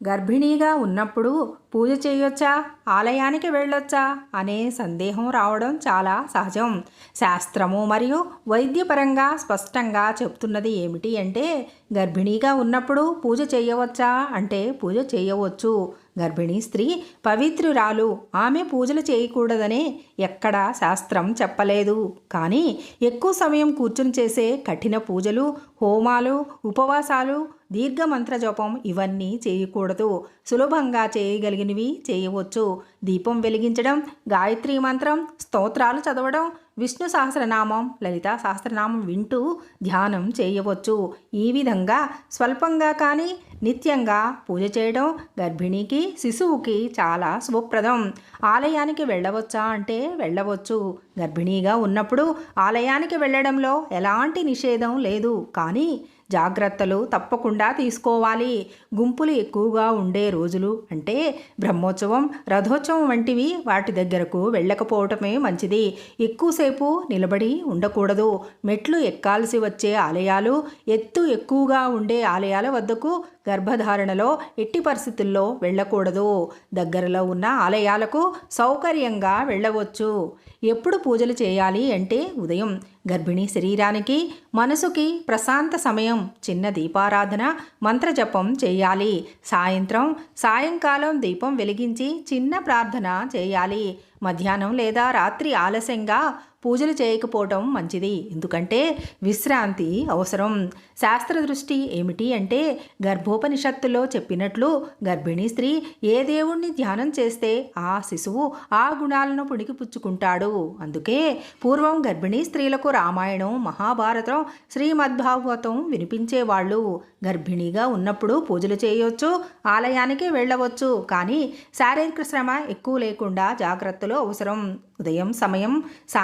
గర్భిణీగా ఉన్నప్పుడు పూజ చేయొచ్చా, ఆలయానికి వెళ్ళొచ్చా అనే సందేహం రావడం చాలా సహజం. శాస్త్రము మరియు వైద్యపరంగా స్పష్టంగా చెప్తున్నది ఏమిటి అంటే, గర్భిణీగా ఉన్నప్పుడు పూజ చేయవచ్చా అంటే పూజ చేయవచ్చు. గర్భిణీ స్త్రీ పవిత్రురాలు, ఆమె పూజలు చేయకూడదనే ఎక్కడా శాస్త్రం చెప్పలేదు. కానీ ఎక్కువ సమయం కూర్చుని చేసే కఠిన పూజలు, హోమాలు, ఉపవాసాలు, దీర్ఘమంత్ర జపం ఇవన్నీ చేయకూడదు. సులభంగా చేయగలిగినవి చేయవచ్చు. దీపం వెలిగించడం, గాయత్రీ మంత్రం, స్తోత్రాలు చదవడం, విష్ణు సహస్రనామం, లలితా సహస్రనామం వింటూ ధ్యానం చేయవచ్చు. ఈ విధంగా స్వల్పంగా కానీ నిత్యంగా పూజ చేయడం గర్భిణీకి, శిశువుకి చాలా శుభప్రదం. ఆలయానికి వెళ్ళవచ్చా అంటే వెళ్ళవచ్చు. గర్భిణీగా ఉన్నప్పుడు ఆలయానికి వెళ్ళడంలో ఎలాంటి నిషేధం లేదు. కానీ జాగ్రత్తలు తప్పకుండా తీసుకోవాలి. గుంపులు ఎక్కువగా ఉండే రోజులు అంటే బ్రహ్మోత్సవం, రథోత్సవం వంటివి వాటి దగ్గరకు వెళ్ళకపోవటమే మంచిది. ఎక్కువసేపు నిలబడి ఉండకూడదు. మెట్లు ఎక్కాల్సి వచ్చే ఆలయాలు, ఎత్తు ఎక్కువగా ఉండే ఆలయాల వద్దకు గర్భధారణలో ఎట్టి పరిస్థితుల్లో వెళ్ళకూడదు. దగ్గరలో ఉన్న ఆలయాలకు సౌకర్యంగా వెళ్ళవచ్చు. ఎప్పుడు పూజలు చేయాలి అంటే ఉదయం గర్భిణీ శరీరానికి, మనసుకి ప్రశాంత సమయం, చిన్న దీపారాధన, మంత్రజపం చేయాలి. సాయంకాలం దీపం వెలిగించి చిన్న ప్రార్థన చేయాలి. మధ్యాహ్నం లేదా రాత్రి ఆలస్యంగా పూజలు చేయకపోవటం మంచిది. ఎందుకంటే విశ్రాంతి అవసరం. శాస్త్ర దృష్టి ఏమిటి అంటే, గర్భోపనిషత్తులో చెప్పినట్లు గర్భిణీ స్త్రీ ఏ దేవుణ్ణి ధ్యానం చేస్తే ఆ శిశువు ఆ గుణాలను పుణికిపుచ్చుకుంటాడు. అందుకే పూర్వం గర్భిణీ స్త్రీలకు రామాయణం, మహాభారతం, శ్రీమద్భాగవతం వినిపించేవాళ్ళు. గర్భిణీగా ఉన్నప్పుడు పూజలు చేయవచ్చు, ఆలయానికి వెళ్ళవచ్చు. కానీ శారీరక శ్రమ ఎక్కువ లేకుండా జాగ్రత్తలు అవసరం. ఉదయం సమయం